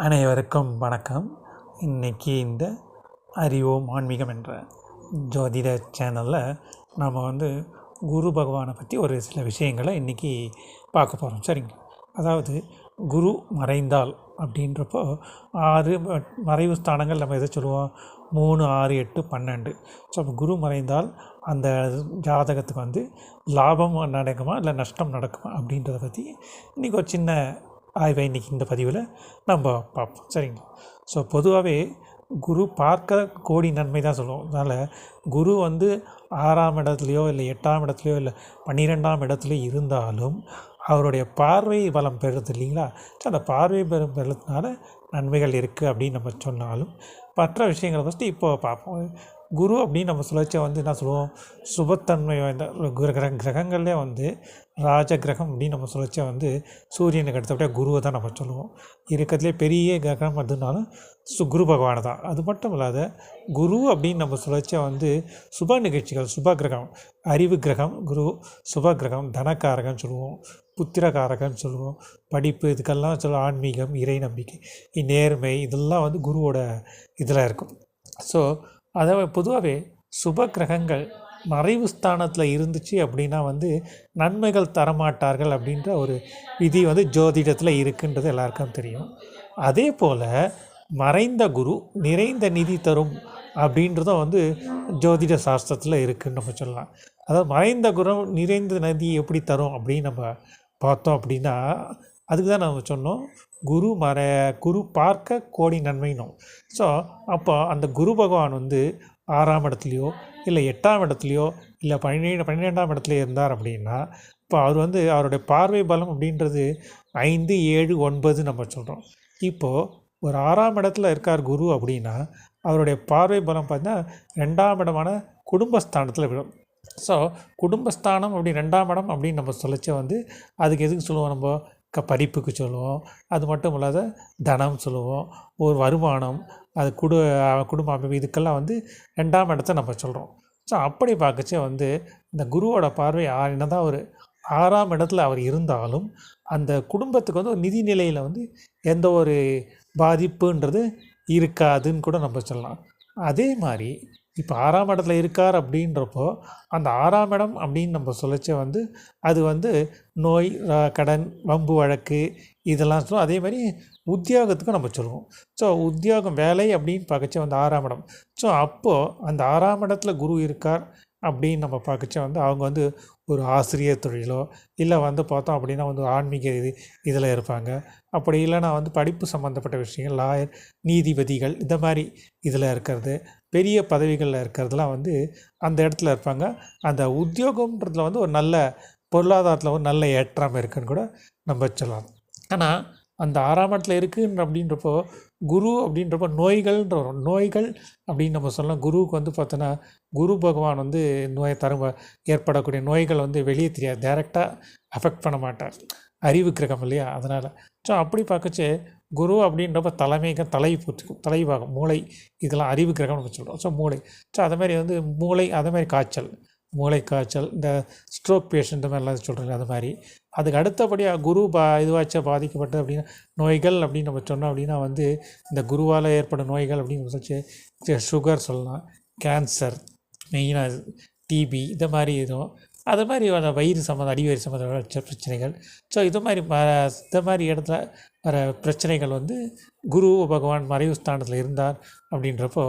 அனைவருக்கும் வணக்கம். இன்றைக்கி இந்த அறிவோம் ஆன்மீகம் என்ற ஜோதிட சேனலில் நாம் குரு பகவானை பற்றி ஒரு சில விஷயங்களை இன்றைக்கி பார்க்க போகிறோம். சரிங்க. அதாவது குரு மறைந்தால் அப்படின்றப்போ 6 மறைவு ஸ்தானங்கள் நம்ம எதை சொல்லுவோம்? 3, 6, 8, 12. ஸோ அப்போ குரு மறைந்தால் அந்த ஜாதகத்துக்கு லாபம் நடக்குமா இல்லை நஷ்டம் நடக்குமா அப்படின்றத பற்றி இன்றைக்கி ஒரு சின்ன ஆய்வை இன்றைக்கி இந்த பதிவில் நம்ம பார்ப்போம். சரிங்களா? ஸோ பொதுவாகவே குரு பார்க்க கோடி நன்மை தான் சொல்லுவோம். அதனால் குரு 6ஆம் இடத்துலையோ இல்லை 8ஆம் இடத்துலையோ இல்லை 12ஆம் இடத்துலையோ இருந்தாலும் அவருடைய பார்வை பலம் பெறுது இல்லைங்களா? ஸோ அந்த பார்வை பெறதுனால நன்மைகள் இருக்குது அப்படின்னு நம்ம சொன்னாலும் மற்ற விஷயங்களை ஃபஸ்ட்டு இப்போ பார்ப்போம். குரு அப்படின்னு நம்ம சுழற்சியை என்ன சொல்லுவோம்? சுபத்தன்மை வாய்ந்த கிரகங்கள்லேயே ராஜ கிரகம் அப்படின்னு நம்ம சுழற்சியை சூரியனுக்கு அடுத்தபடியாக குருவை தான் நம்ம சொல்லுவோம். இருக்கிறதுலே பெரிய கிரகம் அதுனாலும் குரு பகவானை தான். அது மட்டும் இல்லாத குரு அப்படின்னு நம்ம சுழற்சியை சுப நிகழ்ச்சிகள், சுப கிரகம், அறிவு கிரகம் குரு, சுப கிரகம், தனக்காரகன்னு சொல்லுவோம், புத்திரகாரகன்னு சொல்லுவோம், படிப்பு, இதுக்கெல்லாம் சொல்லுவோம், ஆன்மீகம், இறை நம்பிக்கை, நேர்மை, இதெல்லாம் குருவோட இதில் இருக்கும். ஸோ அதாவது பொதுவாகவே சுப கிரகங்கள் மறைவு ஸ்தானத்தில் இருந்துச்சு அப்படின்னா நன்மைகள் தரமாட்டார்கள் அப்படின்ற ஒரு விதி ஜோதிடத்தில் இருக்குன்றது எல்லாருக்கும் தெரியும். அதே போல் மறைந்த குரு நிறைந்த நிதி தரும் அப்படின்றதும் ஜோதிட சாஸ்திரத்தில் இருக்குதுன்னு நம்ம சொல்லலாம். அதாவது மறைந்த குரு நிறைந்த நிதி எப்படி தரும் அப்படின்னு நம்ம பார்த்தோம் அப்படின்னா அதுக்கு தான் நம்ம சொன்னோம், குரு பார்க்க கோடி நன்மைனும். ஸோ அப்போ அந்த குரு பகவான் 6ஆம் இடத்துலையோ இல்லை 8ஆம் இடத்துலையோ இல்லை 12ஆம் இடத்துலையோ இருந்தார் அப்படின்னா இப்போ அவர் அவருடைய பார்வை பலம் அப்படின்றது 5, 7, 9 நம்ம சொல்கிறோம். இப்போது ஒரு 6ஆம் இடத்துல இருக்கார் குரு அப்படின்னா அவருடைய பார்வை பலம் பார்த்தீங்கன்னா 2ஆம் இடமான குடும்பஸ்தானத்தில் விடும். ஸோ குடும்பஸ்தானம் அப்படி 2ஆம் இடம் அப்படின்னு நம்ம சொல்லிச்சு அதுக்கு எதுக்கு சொல்லுவோம்? நம்ம படிப்புக்கு சொல்லுவோம். அது மட்டும் இல்லாத தனம் சொல்லுவோம், ஒரு வருமானம், அது குடும்ப அமைப்பு, இதுக்கெல்லாம் 2ஆம் இடத்த நம்ம சொல்கிறோம். ஸோ அப்படி பார்க்கச்சே இந்த குருவோட பார்வை என்ன தான் ஒரு 6ஆம் இடத்துல அவர் இருந்தாலும் அந்த குடும்பத்துக்கு ஒரு நிதி நிலையில் எந்த ஒரு பாதிப்புன்றது இருக்காதுன்னு கூட நம்ம சொல்லலாம். அதே மாதிரி இப்போ 6ஆம் இடத்துல இருக்கார் அப்படின்றப்போ அந்த 6ஆம் இடம் அப்படின்னு நம்ம சொல்லிச்சே அது நோய், கடன், வம்பு வழக்கு இதெல்லாம் சொல்லுவோம். அதே மாதிரி உத்தியோகத்துக்கும் நம்ம சொல்லுவோம். ஸோ உத்தியோகம், வேலை அப்படின்னு பார்க்கச்சே 6ஆம் இடம். ஸோ அப்போது அந்த 6ஆம் இடத்துல குரு இருக்கார் அப்படின்னு நம்ம பார்க்கச்சே அவங்க ஒரு ஆசிரியர் தொழிலோ இல்லை பார்த்தோம் அப்படின்னா ஆன்மீக இதில் இருப்பாங்க. அப்படி இல்லைனா படிப்பு சம்மந்தப்பட்ட விஷயங்கள், லாயர், நீதிபதிகள், இந்த மாதிரி இதில் இருக்கிறது, பெரிய பதவிகளில் இருக்கிறதுலாம் அந்த இடத்துல இருப்பாங்க. அந்த உத்தியோகன்றதுல ஒரு நல்ல பொருளாதாரத்தில் ஒரு நல்ல ஏற்றம் இருக்குதுன்னு கூட நம்ம சொல்லலாம். ஆனால் அந்த 6ஆம் இடத்துல இருக்குன்னு அப்படின்றப்போ குரு அப்படின்றப்போ நோய்கள்ன்ற வரும். நோய்கள் அப்படின்னு நம்ம சொல்லலாம். குருவுக்கு பார்த்தோன்னா குரு பகவான் நோயை ஏற்படக்கூடிய நோய்கள் வெளியே தெரியாது, டைரெக்டாக அஃபெக்ட் பண்ண மாட்டார், அறிவு கிரகம் இல்லையா? அதனால் ஸோ அப்படி பார்க்கச்சு குரு அப்படின்றப்ப தலைபாகம், மூளை, இதெல்லாம் அறிவு கிரகம் நம்ம சொல்கிறோம். ஸோ மூளை, ஸோ அது மாதிரி மூளை, அது மாதிரி காய்ச்சல், மூளை காய்ச்சல், இந்த ஸ்ட்ரோக் பேஷண்ட், இந்த மாதிரிலாம் சொல்கிறாங்க. அது மாதிரி அதுக்கு அடுத்தபடியாக குரு இதுவாச்சா பாதிக்கப்பட்டது அப்படின்னா நோய்கள் அப்படின்னு நம்ம சொன்னோம் அப்படின்னா இந்த குருவால் ஏற்படும் நோய்கள் அப்படின்னு சொல்லிச்சு சுகர் சொல்லலாம், கேன்சர், மெயினாக டிபி, இந்த மாதிரி இதுவும் அது மாதிரி வயிறு சம்மந்தம், அடிவயிறு சம்மந்த பிரச்சனைகள். ஸோ இந்த மாதிரி இடத்துல வர பிரச்சனைகள் குரு பகவான் மறைவு ஸ்தானத்தில் இருந்தார் அப்படின்றப்போ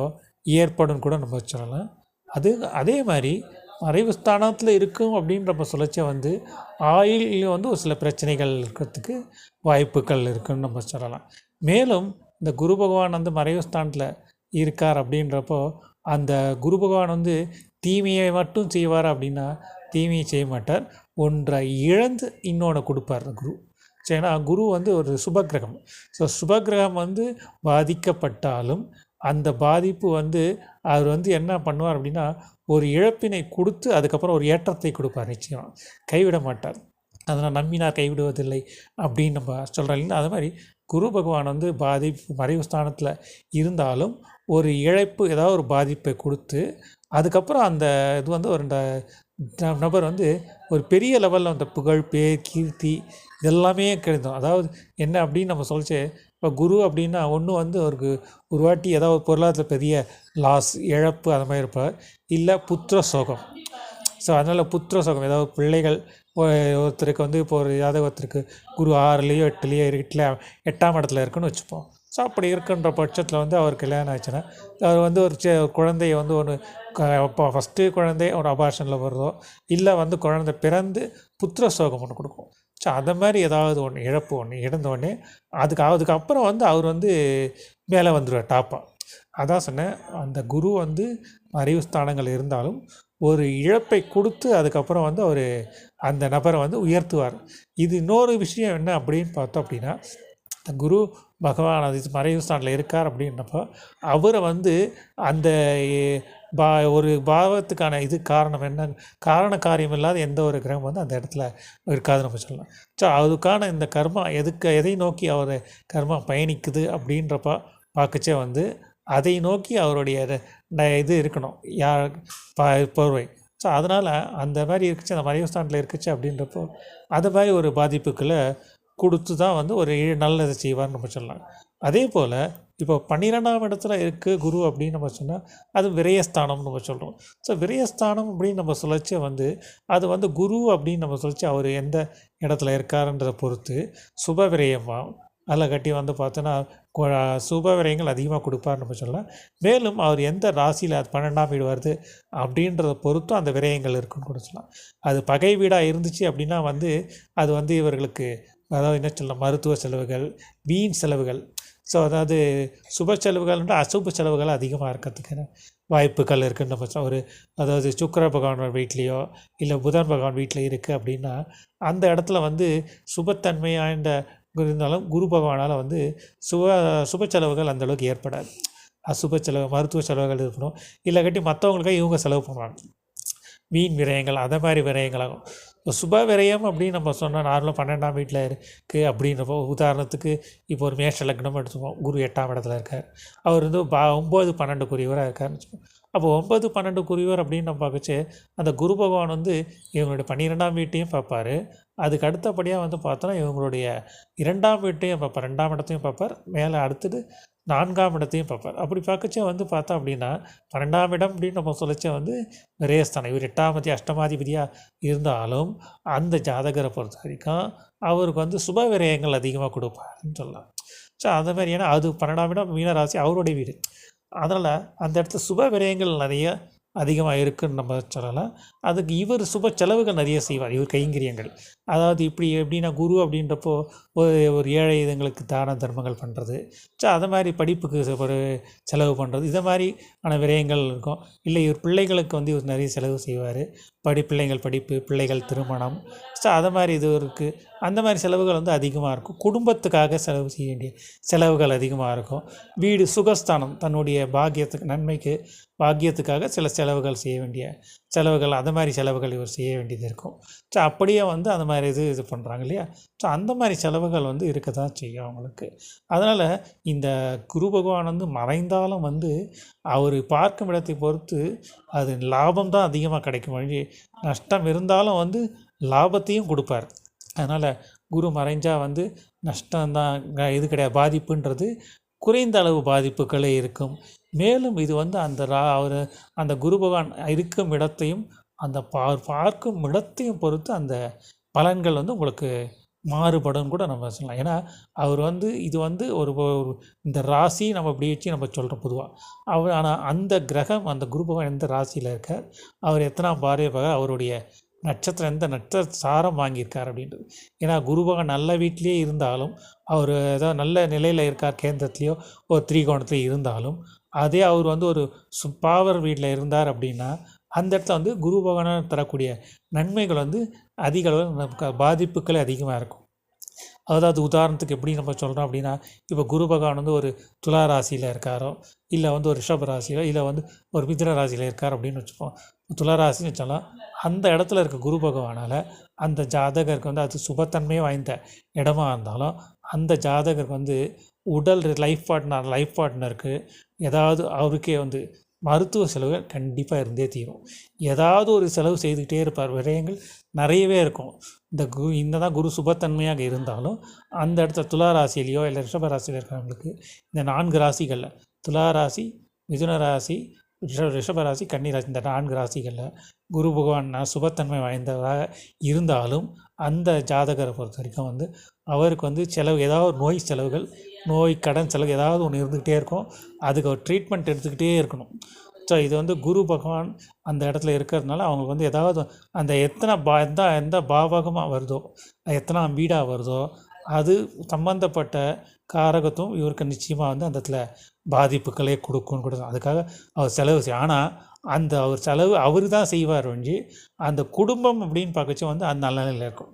ஏற்படும் கூட நம்ம சொல்லலாம். அதே மாதிரி மறைவு ஸ்தானத்தில் இருக்கும் அப்படின்றப்ப சொல்லிச்சே ஆயிலையும் ஒரு சில பிரச்சனைகள் இருக்கிறதுக்கு வாய்ப்புகள் இருக்குதுன்னு நம்ம சொல்லலாம். மேலும் இந்த குரு பகவான் மறைவு ஸ்தானத்தில் இருக்கார் அப்படின்றப்போ அந்த குரு பகவான் தீமையை மட்டும் செய்வார் அப்படின்னா தீமையை செய்ய மாட்டார், ஒன்றை இழந்து இன்னொன்று கொடுப்பார் குரு. ஏன்னா குரு ஒரு சுபகிரகம். ஸோ சுபகிரகம் பாதிக்கப்பட்டாலும் அந்த பாதிப்பு அவர் என்ன பண்ணுவார் அப்படின்னா ஒரு இழப்பினை கொடுத்து அதுக்கப்புறம் ஒரு ஏற்றத்தை கொடுப்பார். நிச்சயம் கைவிட மாட்டார். அதனால் நம்பினார் கைவிடுவதில்லை அப்படின்னு நம்ம சொல்கிறோம் இல்லைன்னா. அது மாதிரி குரு பகவான் பாதிப்பு மறைவு ஸ்தானத்தில் இருந்தாலும் ஒரு இழப்பு, ஏதாவது ஒரு பாதிப்பை கொடுத்து அதுக்கப்புறம் அந்த இது ஒரு நபர் ஒரு பெரிய லெவலில் புகழ், பேர், கீர்த்தி இதெல்லாமே கிடைக்கும். அதாவது என்ன அப்படின்னு நம்ம சொல்லிச்சு இப்போ குரு அப்படின்னா ஒன்று வந்து அவருக்கு ஒரு வாட்டி ஏதாவது பொருளாதாரத்தில் பெரிய லாஸ் இழப்பு அது மாதிரி இருப்பார், இல்லை புத்திர சோகம். ஸோ அதனால் புத்திர சோகம் ஏதாவது பிள்ளைகள் ஒருத்தருக்கு வந்து இப்போ ஒரு ஒருத்தருக்கு குரு 6லேயோ 8லேயோ 8ஆம் இடத்துல இருக்குன்னு வச்சுப்போம். ஸோ அப்படி இருக்குன்ற பட்சத்தில் வந்து அவர் கல்யாணம் ஆச்சுன்னா அவர் வந்து ஒரு குழந்தைய வந்து ஒன்று இப்போ ஃபஸ்ட்டு குழந்தை ஒரு அபார்ஷனில் வருதோ, இல்லை வந்து குழந்தை பிறந்து புத்திர சோகம் ஒன்று கொடுக்கும். ஸோ அதை மாதிரி ஏதாவது ஒன்று இழப்பு ஒன்று இழந்தோடனே அதுக்கப்புறம் வந்து அவர் வந்து மேலே வந்துடுவார் டாப்பாக. அதான் சொன்னேன், அந்த குரு வந்து அறிவு ஸ்தானங்கள் இருந்தாலும் ஒரு இழப்பை கொடுத்து அதுக்கப்புறம் வந்து அவர் அந்த நபரை வந்து உயர்த்துவார். இது இன்னொரு விஷயம் என்ன அப்படின்னு பார்த்தோம் அப்படின்னா, குரு பகவான் அது மறைவு ஸ்தானில் இருக்கார் அப்படின்றப்போ அவரை வந்து அந்த ஒரு பாவத்துக்கான இது காரணம் என்ன, காரியம் இல்லாத எந்த ஒரு கிரகம் வந்து அந்த இடத்துல இருக்காதுன்னு நம்ம சொல்லலாம். ஸோ அதுக்கான இந்த கர்மா எதை நோக்கி அவர் கர்மா பயணிக்குது அப்படின்றப்ப பார்க்கச்சே வந்து அதை நோக்கி அவருடைய இது இருக்கணும் பொறுவை. ஸோ அதனால் அந்த மாதிரி இருக்குச்சு, அந்த மறைவு ஸ்தானத்தில் இருக்குச்சு அப்படின்றப்போ அது மாதிரி ஒரு பாதிப்புக்களை கொடுத்து தான் வந்து ஒரு நல்லதை செய்வார்னு நம்ம சொல்லலாம். அதே போல் இப்போ 12ஆம் இடத்துல இருக்குது குரு அப்படின்னு நம்ம சொன்னால் அது விரயஸ்தானம்னு நம்ம சொல்கிறோம். ஸோ விரயஸ்தானம் அப்படின்னு நம்ம சொல்லச்சு வந்து அது வந்து குரு அப்படின்னு நம்ம சொல்லச்சு அவர் எந்த இடத்துல இருக்காருன்றதை பொறுத்து சுப விரயமாக அதில் கட்டி வந்து பார்த்தோன்னா சுப விரயங்கள் அதிகமாக கொடுப்பார்னு நம்ம சொல்லலாம். மேலும் அவர் எந்த ராசியில் அது 12ஆம் வீடு வருது அப்படின்றத பொறுத்தும் அந்த விரயங்கள் இருக்குன்னு கூட சொல்லலாம். அது பகை வீடாக இருந்துச்சு அப்படின்னா வந்து அது வந்து இவர்களுக்கு அதாவது என்ன சொல்லலாம், மருத்துவ செலவுகள், வீண் செலவுகள். ஸோ அதாவது சுப செலவுகள்ன்ற அசுப செலவுகள் அதிகமாக இருக்கிறதுக்கு வாய்ப்புகள் இருக்குன்னு நம்ம அதாவது சுக்கிர பகவான் வீட்லேயோ இல்லை புதன் பகவான் வீட்டில் இருக்குது அப்படின்னா அந்த இடத்துல வந்து சுபத்தன்மையாண்ட இருந்தாலும் குரு பகவானால் வந்து சுப செலவுகள் அந்தளவுக்கு ஏற்படாது. அசுப செலவு மருத்துவ செலவுகள் இருக்கணும், இல்லை கட்டி மற்றவங்களுக்காக இவங்க செலவு பண்ணுவாங்க, வீண் விரயங்கள் அதை மாதிரி விரயங்களாகும். சுப விரயம் அப்படின்னு நம்ம சொன்னால் நார்மலாக 12ஆம் வீட்டில் இருக்குது அப்படின்றப்போ உதாரணத்துக்கு இப்போ ஒரு மேஷ லக்னம் எடுத்துப்போம், குரு 8ஆம் இடத்துல இருக்கார், அவர் வந்து 9, 12 குறிவராக இருக்காருன்னு வச்சுக்கோம். அப்போ 9, 12 குறிவர் அப்படின்னு நம்ம பார்க்கச்சு அந்த குரு பகவான் வந்து இவங்களுடைய 12ஆம் வீட்டையும் பார்ப்பார், அதுக்கு அடுத்தபடியாக வந்து பார்த்தோன்னா இவங்களுடைய 2ஆம் வீட்டையும் பார்ப்பார், 2ஆம் இடத்தையும் பார்ப்பார், மேலே அடுத்தது 4ஆம் இடத்தையும் பார்ப்பார். அப்படி பார்க்கச்சே வந்து பார்த்தோம் அப்படின்னா 12ஆம் இடம் அப்படின்னு நம்ம சொல்லச்சே வந்து விரயஸ்தானம். இவர் 8ஆம் அஷ்டமாதிபதியாக இருந்தாலும் அந்த ஜாதகரை பொறுத்த வரைக்கும் அவருக்கு வந்து சுப விரயங்கள் அதிகமாக கொடுப்பாருன்னு சொல்லலாம். ஸோ அந்த மாதிரி ஏன்னா அது 12ஆம் இடம் மீனராசி அவருடைய வீடு, அதனால் அந்த இடத்துல சுப விரயங்கள் நிறைய அதிகமாக இருக்குதுன்னு நம்ம சொல்லலாம். அதுக்கு இவர் சுப செலவுகள் நிறைய செய்வார், இவர் கைங்கரியங்கள். அதாவது இப்படி எப்படின்னா குரு அப்படின்றப்போ ஒரு ஏழை இதுங்களுக்கு தான தர்மங்கள் பண்ணுறது, ஸோ அதை மாதிரி படிப்புக்கு ஒரு செலவு பண்ணுறது, இதை மாதிரி ஆன விரயங்கள் இருக்கும். இல்லை இவர் பிள்ளைகளுக்கு வந்து இவர் நிறைய செலவு செய்வார், பிள்ளைகள் படிப்பு, பிள்ளைகள் திருமணம், ஸோ அதை மாதிரி இது இருக்குது. அந்த மாதிரி செலவுகள் வந்து அதிகமாக இருக்கும். குடும்பத்துக்காக செலவு செய்ய வேண்டிய செலவுகள் அதிகமாக இருக்கும். வீடு சுகஸ்தானம் தன்னுடைய பாக்கியத்துக்கு நன்மைக்கு பாக்கியத்துக்காக சில செலவுகள் செய்ய வேண்டிய செலவுகள், அந்த மாதிரி செலவுகள் இவர் செய்ய வேண்டியது இருக்கும். ஸோ அப்படியே வந்து அந்த மாதிரி இது பண்ணுறாங்க இல்லையா. ஸோ அந்த மாதிரி செலவுகள் வந்து இருக்க தான் செய்யும் அவங்களுக்கு. அதனால் இந்த குரு பகவான் வந்து மறைந்தாலும் வந்து அவர் பார்க்கும் இடத்தை பொறுத்து அது லாபம் தான் அதிகமாக கிடைக்கும், வழி நஷ்டம் இருந்தாலும் வந்து லாபத்தையும் கொடுப்பார். அதனால் குரு மறைஞ்சால் வந்து நஷ்டம்தான், இது கிடையாது, பாதிப்புன்றது குறைந்த அளவு பாதிப்புகளே இருக்கும். மேலும் இது வந்து அந்த குரு பகவான் இருக்கும் இடத்தையும் அந்த பார்க்கும் இடத்தையும் பொறுத்து அந்த பலன்கள் வந்து உங்களுக்கு மாறுபடும் கூட நம்ம சொல்லலாம். ஏன்னா அவர் வந்து இது வந்து ஒரு இந்த ராசி நம்ம இப்படி வச்சு நம்ம சொல்கிறோம் பொதுவாக ஆனால் அந்த கிரகம் அந்த குரு பகவான் எந்த ராசியில் இருக்கார், அவர் எத்தனாம் பார்வை அவருடைய நட்சத்திரம் எந்த நட்சத்திர சாரம் வாங்கியிருக்கார் அப்படின்றது. ஏன்னா குரு பகவான் நல்ல வீட்லேயே இருந்தாலும் அவர் ஏதாவது நல்ல நிலையில் இருக்கார், கேந்திரத்துலேயோ ஒரு திரிகோணத்துலேயோ இருந்தாலும் அதே அவர் வந்து ஒரு பாவர் வீட்டில் இருந்தார் அப்படின்னா அந்த இடத்துல வந்து குரு பகவானால் தரக்கூடிய நன்மைகள் வந்து அதிக அளவில் பாதிப்புகளே அதிகமாக இருக்கும். அதாவது உதாரணத்துக்கு எப்படி நம்ம சொல்கிறோம் அப்படின்னா, இப்போ குரு பகவான் வந்து ஒரு துலா ராசியில் இருக்காரோ, இல்லை வந்து ஒரு ரிஷப ராசியிலோ, இல்லை வந்து ஒரு மிதுன ராசியில் இருக்கார் அப்படின்னு வச்சுப்போம். துலா ராசின்னு வச்சாலும் அந்த இடத்துல இருக்க குரு பகவானால் அந்த ஜாதகருக்கு வந்து அது சுபத்தன்மையே வாய்ந்த இடமா இருந்தாலும் அந்த ஜாதகருக்கு வந்து உடல் லைஃப் பார்ட்னருக்கு ஏதாவது அவருக்கே வந்து மருத்துவ செலவுகள் கண்டிப்பாக இருந்தே தீரும். ஏதாவது ஒரு செலவு செய்துக்கிட்டே இருப்பார். விரயங்கள் நிறையவே இருக்கும். இந்த தான் குரு சுபத்தன்மையாக இருந்தாலும் அந்த இடத்துல துலா ராசியிலையோ இல்லை ரிஷப ராசியில் இருக்கிறவங்களுக்கு இந்த 4 ராசிகளில் துலா ராசி, மிதுன ராசி, ரிஷபராசி, கன்னிராசி இந்த 4 ராசிகளில் குரு பகவான் சுபத்தன்மை வாய்ந்தவராக இருந்தாலும் அந்த ஜாதகரை பொறுத்த வரைக்கும் அவருக்கு செலவு ஏதாவது நோய் செலவுகள், கடன் செலவு ஏதாவது ஒன்று இருந்துக்கிட்டே இருக்கும். அதுக்கு ஒரு ட்ரீட்மெண்ட் எடுத்துக்கிட்டே இருக்கணும். ஸோ இது குரு பகவான் அந்த இடத்துல இருக்கிறதுனால அவங்களுக்கு ஏதாவது அந்த எந்த பாவகமாக வருதோ, எத்தனாம் வீடாக வருதோ அது சம்பந்தப்பட்ட காரகத்துவம் இவருக்கு நிச்சயமாக அந்த இடத்துல பாதிப்புகளே கொடுக்கும்னு கூட. அதுக்காக அவர் செலவு ஆனால் அவர் செலவு அவர் தான் செய்வார் ஒழிஞ்சு அந்த குடும்பம் அப்படின்னு பார்க்கச்சு அந்த நல்ல நிலையில் இருக்கும்.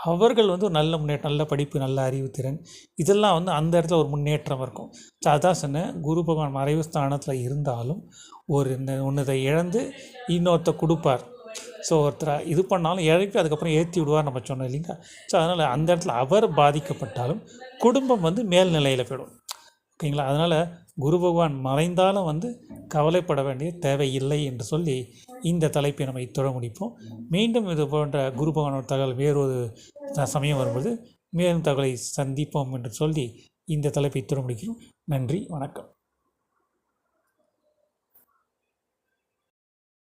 அவர்கள் ஒரு நல்ல முன்னேற்றம், நல்ல படிப்பு, நல்ல அறிவுத்திறன் இதெல்லாம் அந்த இடத்துல ஒரு முன்னேற்றம் இருக்கும். ஸோ அதான் சொன்னேன், குரு பகவான் மறைவு ஸ்தானத்தில் இருந்தாலும் ஒன்றதை இழந்து இன்னொருத்த கொடுப்பார். ஸோ ஒருத்தர் இது பண்ணாலும் இழப்பி அதுக்கப்புறம் ஏற்றி விடுவார் நம்ம சொன்னோம் இல்லைங்களா. ஸோ அதனால் அந்த இடத்துல அவர் பாதிக்கப்பட்டாலும் குடும்பம் மேல்நிலையில் போயிடும். ஓகேங்களா. அதனால் குரு பகவான் மறைந்தாலும் கவலைப்பட வேண்டிய தேவையில்லை என்று சொல்லி இந்த தலைப்பை நம்ம இத்தோட முடிப்போம். மீண்டும் இது போன்ற குரு பகவானோட தகவல் வேறொரு சமயம் வரும்போது மேலும் தகவலை சந்திப்போம் என்று சொல்லி இந்த தலைப்பை இத்தோட முடிக்கிறோம். நன்றி, வணக்கம்.